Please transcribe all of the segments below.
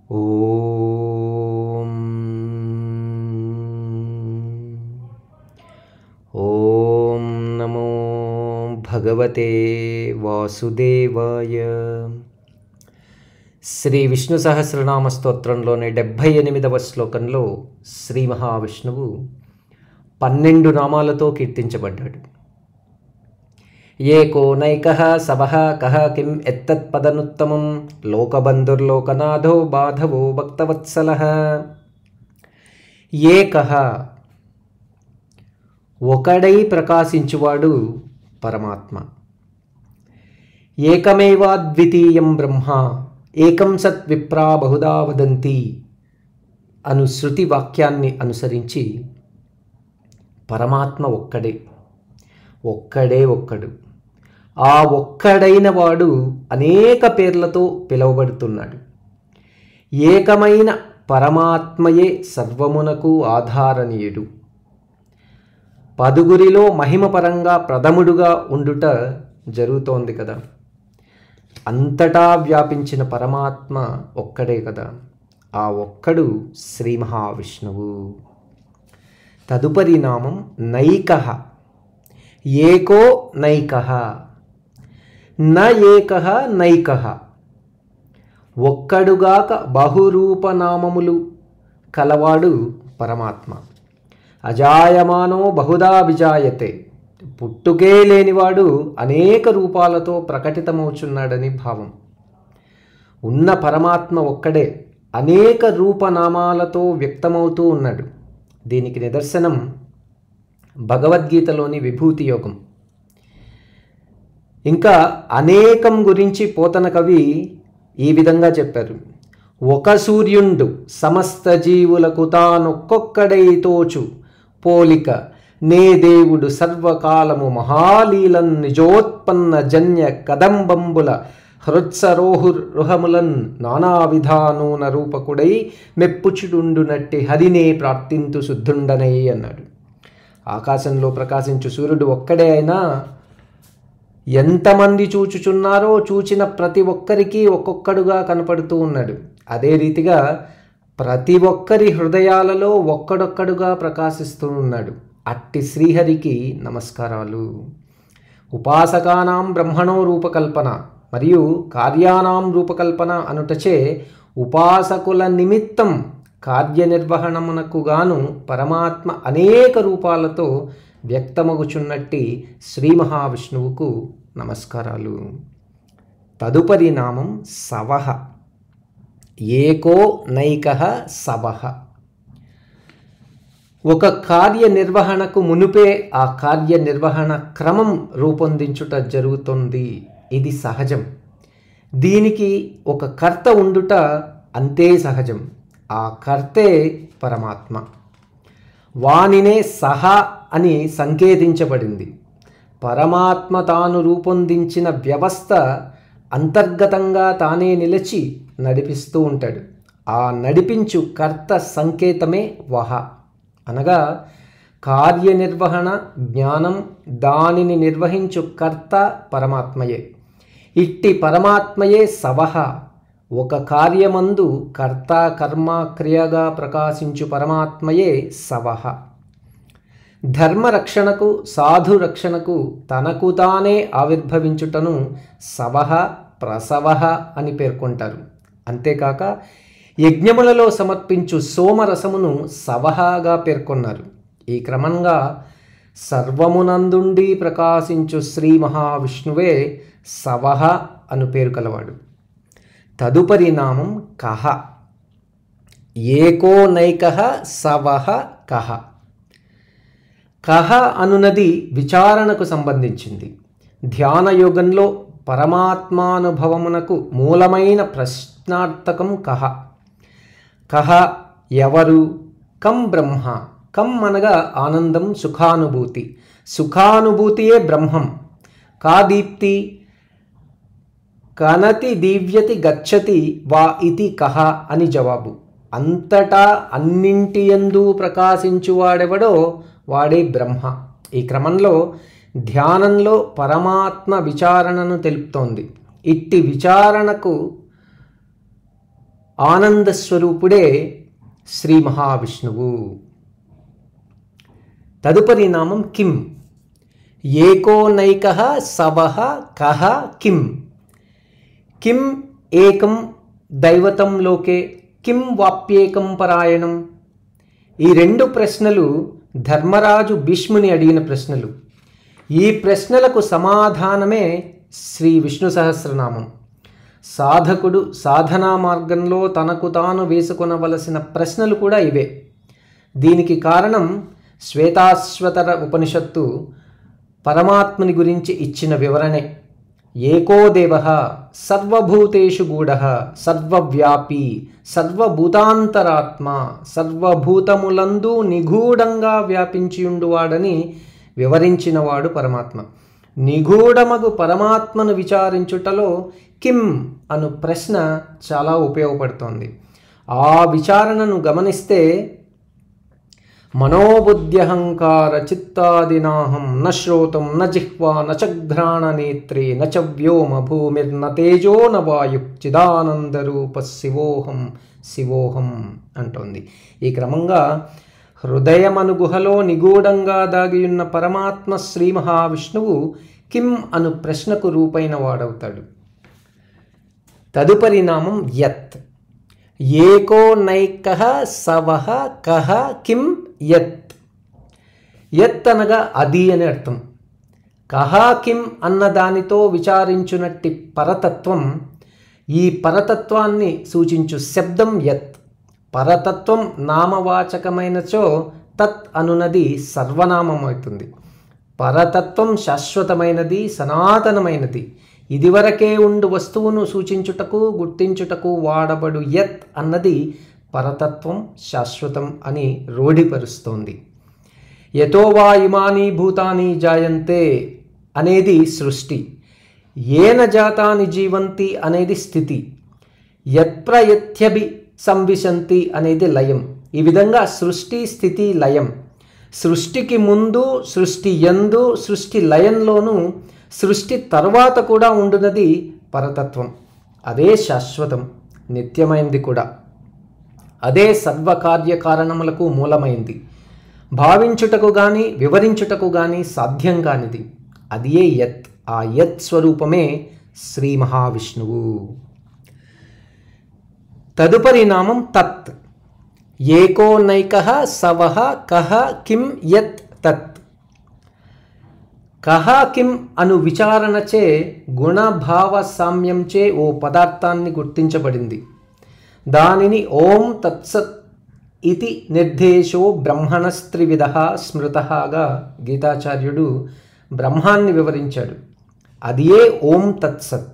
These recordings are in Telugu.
ఓం ఓం నమో భగవతే వాసుదేవాయ. శ్రీ విష్ణు సహస్రనామ స్తోత్రంలోని 78వ శ్లోకంలో శ్రీ మహావిష్ణువు 12 నామాలతో కీర్తించబడ్డాడు. ఏకో నైకః సవః కః కిం ఎత్తత్పదనుత్తమం లోకబంధుర్లోకనాథో బాధవో భక్తవత్సలః. ఏకః ఒకడై ప్రకాశించువాడు పరమాత్మ. ఏకమేవాద్వితీయం బ్రహ్మ ఏకం సత్ విప్రా బహుదా వదంతి అను శృతి వాక్యాన్ని అనుసరించి పరమాత్మ ఒక్కడే, ఒక్కడు. ఆ ఒక్కడైన వాడు అనేక పేర్లతో పిలువబడుతున్నాడు. ఏకమైన పరమాత్మయే సర్వమునకు ఆధారణీయుడు. పదుగురిలో మహిమపరంగా ప్రథముడుగా ఉండుట జరుగుతోంది కదా. అంతటా వ్యాపించిన పరమాత్మ ఒక్కడే కదా. ఆ ఒక్కడు శ్రీ మహావిష్ణువు. తదుపరి నామం నైకః. ఏకో నైకః. న ఏకః నైకః. ఒక్కడుగాక బహురూపనామములు కలవాడు పరమాత్మ. అజాయమానో బహుదా విజాయతే. పుట్టుకే లేనివాడు అనేక రూపాలతో ప్రకటితమవుచున్నాడని భావం. ఉన్న పరమాత్మ ఒక్కడే అనేక రూపనామాలతో వ్యక్తమవుతూ ఉన్నాడు. దీనికి నిదర్శనం భగవద్గీతలోని విభూతి యోగం. ఇంకా అనేకం గురించి పోతన కవి ఈ విధంగా చెప్పారు. ఒక సూర్యుండు సమస్త జీవులకు తానొక్కొక్కడై తోచు పోలిక నే దేవుడు సర్వకాలము మహాలీలన్ నిజోత్పన్న జన్య కదంబంబుల హృత్సరోహురుహములన్ నానా విధానూన రూపకుడై మెప్పుచుడుండునట్టి హరినే ప్రార్థింతు శుద్ధుండనై అన్నాడు. ఆకాశంలో ప్రకాశించు సూర్యుడు ఒక్కడే అయినా ఎంతమంది చూచుచున్నారో చూచిన ప్రతి ఒక్కరికి ఒక్కొక్కడుగా కనపడుతూ ఉన్నాడు. అదే రీతిగా ప్రతి ఒక్కరి హృదయాలలో ఒక్కడొక్కడుగా ప్రకాశిస్తూ ఉన్నాడు. అట్టి శ్రీహరికి నమస్కారాలు. ఉపాసకానాం బ్రహ్మణో రూపకల్పన మరియు కార్యానాం రూపకల్పన అనుటచే ఉపాసకుల నిమిత్తం కార్యనిర్వహణమునకు గాను పరమాత్మ అనేక రూపాలతో వ్యక్తమగుచున్నట్టి శ్రీ మహావిష్ణువుకు నమస్కారాలు. తదుపరి నామం సవః. ఏకో నైకః సవః. ఒక కార్యనిర్వహణకు మునుపే ఆ కార్యనిర్వహణ క్రమం రూపొందించుట జరుగుతుంది. ఇది సహజం. దీనికి ఒక కర్త ఉండుట అంతే సహజం. ఆ కర్తే పరమాత్మ. వానినే సహ అని సంకేతించబడింది. పరమాత్మ తాను రూపొందించిన వ్యవస్థ అంతర్గతంగా తానే నిలిచి నడిపిస్తూ ఉంటాడు. ఆ నడిపించు కర్త సంకేతమే వహ. అనగా కార్యనిర్వహణ జ్ఞానం, దానిని నిర్వహించు కర్త పరమాత్మయే. ఇట్టి పరమాత్మయే సవః. ఒక కార్యమందు కర్త కర్మ క్రియగా ప్రకాశించు పరమాత్మయే సవః. ధర్మరక్షణకు సాధు రక్షణకు తనకు తానే ఆవిర్భవించుటను సవః ప్రసవః అని పేర్కొంటారు. అంతేకాక యజ్ఞములలో సమర్పించు సోమరసమును సవఃగా పేర్కొన్నారు. ఈ క్రమంగా సర్వమునందుండి ప్రకాశించు శ్రీ మహావిష్ణువే సవః అను పేరు కలవాడు. తదుపరి నామం కః. ఏకో నైకః సవః కః. కః అనునది విచారణకు సంబంధించింది. ధ్యానయోగంలో పరమాత్మానుభవమునకు మూలమైన ప్రశ్నార్థకం కః. కః ఎవరు? కం బ్రహ్మ. కం అనగా ఆనందం, సుఖానుభూతి. సుఖానుభూతియే బ్రహ్మం. కా దీప్తి కనతి దివ్యతి గచ్చతి వా ఇతి కః అని జవాబు. అంతటా అన్నింటియందు ప్రకాశించువాడెవడో వాడే బ్రహ్మ. ఈ క్రమంలో ధ్యానంలో పరమాత్మ విచారణను తెలుపుతోంది. ఇట్టి విచారణకు ఆనంద స్వరూపుడే శ్రీ మహావిష్ణువు. తదుపరి నామం కిం. ఏకోనైకః సవః కః కిం. కిం ఏకం దైవతం లోకే కిం వాప్యేకం పరాయణం. ఈ రెండు ప్రశ్నలు ధర్మరాజు భీష్ముని అడిగిన ప్రశ్నలు. ఈ ప్రశ్నలకు సమాధానమే శ్రీ విష్ణు సహస్రనామం. సాధకుడు సాధనా మార్గంలో తనకు తాను వేసుకొనవలసిన ప్రశ్నలు కూడా ఇవే. దీనికి కారణం శ్వేతాశ్వతర ఉపనిషత్తు పరమాత్మని గురించి ఇచ్చిన వివరణే. ఏకో దేవః సర్వభూతేషు గూఢః సర్వవ్యాపీ సర్వభూతాంతరాత్మ సర్వభూతములందు నిగూఢంగా వ్యాపించియుండువాడని వివరించినవాడు పరమాత్మ. నిగూఢమగు పరమాత్మను విచారించుటలో కిం అను ప్రశ్న చాలా ఉపయోగపడుతోంది. ఆ విచారణను గమనిస్తే మనోబుద్ధ్యహంకార చిత్తాదినాహం న శ్రోతం న జిహ్వా న చఘ్రాణ నేత్రే న చ వ్యోమ భూమిర్న తేజో న వాయు చిదానందరూప శివోహం శివోహం అంటోంది. ఈ క్రమంగా హృదయమను గుహలో నిగూఢంగా దాగియున్న పరమాత్మ శ్రీ మహావిష్ణువు కిం అను ప్రశ్నకు రూపైన వాడవుతాడు. తదుపరి నామం యత్. ఏకోనైకః సవః కః కిం యత్. యత్ అనగా అది అని అర్థం. కః కిం అన్న దానితో విచారించునట్టి పరతత్వం. ఈ పరతత్వాన్ని సూచించు శబ్దం యత్. పరతత్వం నామవాచకమైనచో తత్ అనునది సర్వనామం అవుతుంది. పరతత్వం శాశ్వతమైనది, సనాతనమైనది. ఇదివరకే ఉండు వస్తువును సూచించుటకు గుర్తించుటకు వాడబడు యత్ అన్నది పరతత్వం, శాశ్వతం అని రూఢిపరుస్తోంది. యతో వా ఇమాని భూతాని జాయంతే అనేది సృష్టి. ఏన జాతాని జీవంతి అనేది స్థితి. యత్ప్రయత్యభి సంవిశంతి అనేది లయం. ఈ విధంగా సృష్టి, స్థితి, లయం. సృష్టికి ముందు, సృష్టి యందు, సృష్టి లయంలోనూ సృష్టి తర్వాత కూడా ఉండునది పరతత్వం. అదే శాశ్వతం, నిత్యమైంది కూడా. అదే సర్వకార్యకారణములకు మూలమైంది. భావించుటకు గాని వివరించుటకు గాని సాధ్యం కానిది. అదియే యత్. ఆ యత్ స్వరూపమే శ్రీ మహావిష్ణువు. తదుపరి నామం తత్. ఏకోనైకః సవః కః కిం యత్ తత్. కః కిం అను విచారణచే గుణభావ సామ్యంచే ఓ పదార్థాన్ని గుర్తించబడింది. దానిని ఓం తత్సత్ ఇతి నిర్దేశో బ్రహ్మణస్త్రివిధః స్మృతఃగా గీతాచార్యుడు బ్రహ్మాన్ని వివరించాడు. అదియే ఓం తత్సత్.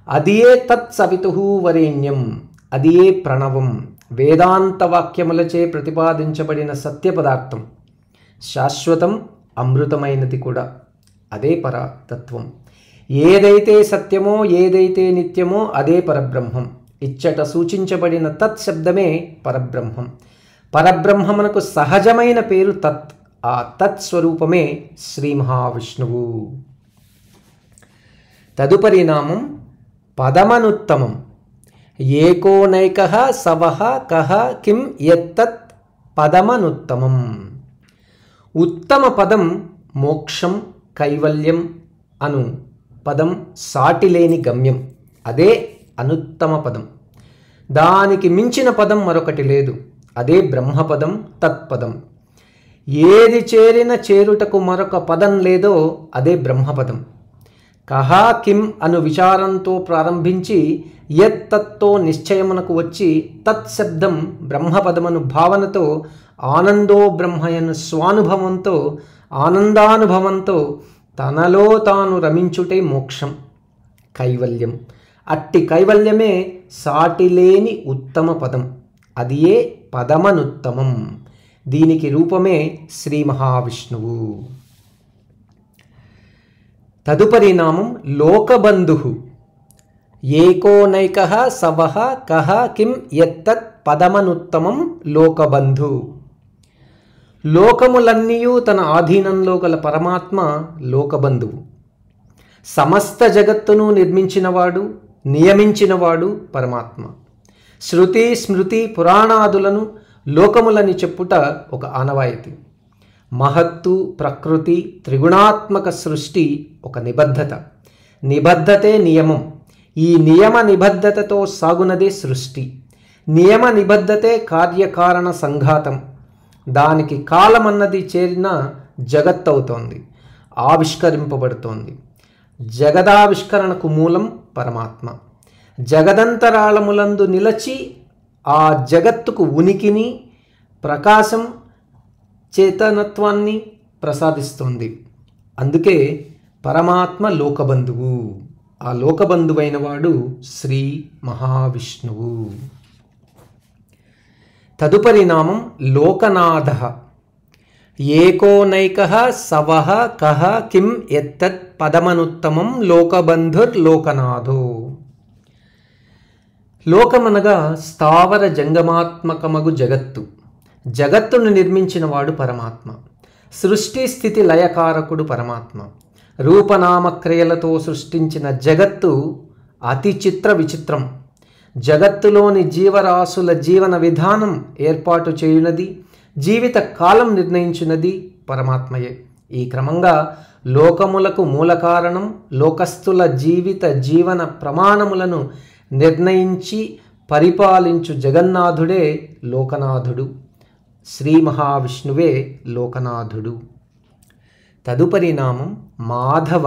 అదియే తత్సవితుః వరేణ్యం. అదియే ప్రణవం. వేదాంత వాక్యములచే ప్రతిపాదించబడిన సత్య పదార్థం. శాశ్వతం, అమృతమైనది కూడా. అదే పరతత్వం. ఏదైతే సత్యమో, ఏదైతే నిత్యమో అదే పరబ్రహ్మం. ఇచ్చట సూచించబడిన తత్ శబ్దమే పరబ్రహ్మం. పరబ్రహ్మమునకు సహజమైన పేరు తత్. ఆ తత్ స్వరూపమే శ్రీ మహావిష్ణువు. తదుపరి నామం పదమనుత్తమం. ఏకోనైకః సవః కః కిం యత్తత్ పదమనుత్తమం. ఉత్తమ పదం మోక్షం, కైవల్యం అను పదం సాటిలేని గమ్యం. అదే అనుత్తమ పదం. దానికి మించిన పదం మరొకటి లేదు. అదే బ్రహ్మపదం, తత్పదం. ఏది చేరిన చేరుటకు మరొక పదం లేదో అదే బ్రహ్మపదం. కహ కిం అను విచారంతో ప్రారంభించి యత్తత్తో నిశ్చయమునకు వచ్చి తత్శబ్దం బ్రహ్మపదమను భావనతో ఆనందో బ్రహ్మయను స్వానుభవంతో ఆనందానుభవంతో తనలో తాను రమించుటే మోక్షం, కైవల్యం. అట్టి కైవల్యమే సాటిలేని ఉత్తమ పదం. అదియే పదమనుత్తమం. దీనికి రూపమే శ్రీ మహావిష్ణువు. తదుపరి నామం లోకబంధు. ఏకోనైకః సవః కః కిం యత్తత్ పదమనుత్తమం లోకబంధు. లోకములన్నీయూ తన ఆధీనంలో గల పరమాత్మ లోకబంధువు. సమస్త జగత్తును నిర్మించినవాడు, నియమించినవాడు పరమాత్మ. శృతి స్మృతి పురాణాదులను లోకములని చెప్పుట ఒక ఆనవాయితీ. మహత్తు ప్రకృతి త్రిగుణాత్మక సృష్టి ఒక నిబద్ధత. నిబద్ధతే నియమం. ఈ నియమ నిబద్ధతతో సాగునదే సృష్టి. నియమ నిబద్ధతే కార్యకారణ సంఘాతం. దానికి కాలమన్నది చేరిన జగత్ అవుతోంది, ఆవిష్కరింపబడుతోంది. జగదావిష్కరణకు మూలం పరమాత్మ. జగదంతరాళములందు నిలచి ఆ జగత్తుకు ఉనికిని, ప్రకాశం, చేతనత్వాన్ని ప్రసాదిస్తుంది. అందుకే పరమాత్మ లోకబంధువు. ఆ లోకబంధువైన వాడు శ్రీ మహావిష్ణువు. తదుపరి నామం లోకనాథ. ఏకోనైకః సవః కః కిం ఎత్తత్ పదమనుత్తమం లోకబంధుర్లోకనాథో. లోకమనగా స్థావర జంగమాత్మకమగు జగత్తు. జగత్తును నిర్మించిన వాడు పరమాత్మ. సృష్టి స్థితి లయకారకుడు పరమాత్మ. రూపనామక్రియలతో సృష్టించిన జగత్తు అతి చిత్ర విచిత్రం. జగత్తులోని జీవరాశుల జీవన విధానం ఏర్పాటు చేయునది, జీవిత కాలం నిర్ణయించినది పరమాత్మయే. ఈ క్రమంగా లోకములకు మూల కారణం, లోకస్థుల జీవిత జీవన ప్రమాణములను నిర్ణయించి పరిపాలించు జగన్నాథుడే లోకనాథుడు. శ్రీ మహావిష్ణువే లోకనాథుడు. తదుపరి నామం మాధవ.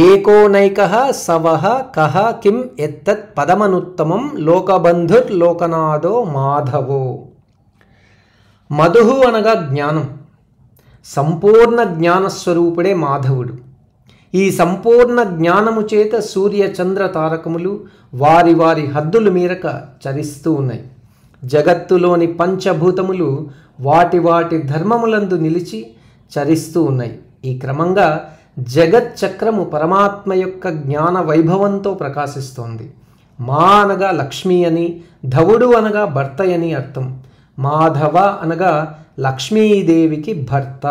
ఏకోనైకః సవః కః కిం ఎత్తత్ పదమనుత్తమం లోకబంధుర్లోకనాథో మాధవో. మధుహు అనగా జ్ఞానం. సంపూర్ణ జ్ఞానస్వరూపుడే మాధవుడు. ఈ సంపూర్ణ జ్ఞానము చేత సూర్య చంద్ర తారకములు వారి వారి హద్దులు మీరక చరిస్తూ ఉన్నాయి. జగత్తులోని పంచభూతములు వాటి వాటి ధర్మములందు నిలిచి చరిస్తూ ఉన్నాయి. ఈ క్రమంగా జగత్ చక్రము పరమాత్మ యొక్క జ్ఞాన వైభవంతో ప్రకాశిస్తోంది. మా అనగా లక్ష్మి అని, ధవుడు అనగా భర్త అని అర్థం. మాధవ అనగా లక్ష్మీదేవికి భర్త.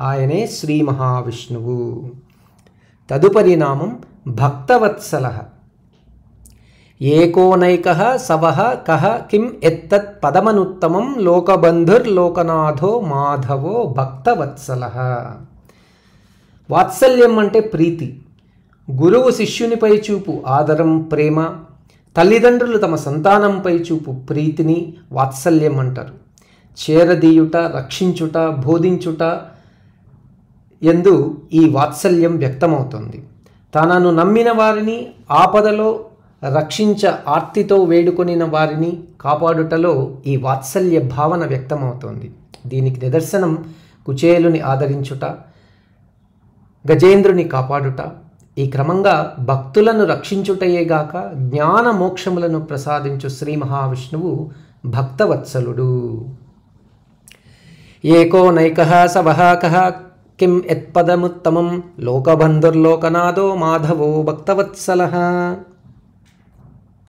ఆయనే శ్రీ మహావిష్ణువు. తదుపరి నామం భక్తవత్సల. ఏకోనైకః సవః కః కిం ఎత్తత్ పదమనుత్తమం లోకబంధుర్లోకనాథో మాధవో భక్తవత్సల. వాత్సల్యం అంటే ప్రీతి. గురువు శిష్యునిపై చూపు ఆదరం, ప్రేమ. తల్లిదండ్రులు తమ సంతానంపై చూపు ప్రీతిని వాత్సల్యం అంటారు. చేరదీయుట, రక్షించుట, బోధించుట యందు ఈ వాత్సల్యం వ్యక్తమవుతుంది. తనను నమ్మిన వారిని ఆపదలో రక్షించ ఆర్తితో వేడుకొనిన వారిని కాపాడుటలో ఈ వాత్సల్య భావన వ్యక్తమవుతోంది. దీనికి నిదర్శనం కుచేలుని ఆదరించుట, గజేంద్రుని కాపాడుట. ఈ క్రమంగా భక్తులను రక్షించుటయేగాక జ్ఞాన మోక్షములను ప్రసాదించు శ్రీ మహావిష్ణువు భక్తవత్సలుడు. ఏకోనైకః సవః కః కిం యత్పదముత్తమం లోకబంధుర్లోకనాథో మాధవో భక్తవత్సలః.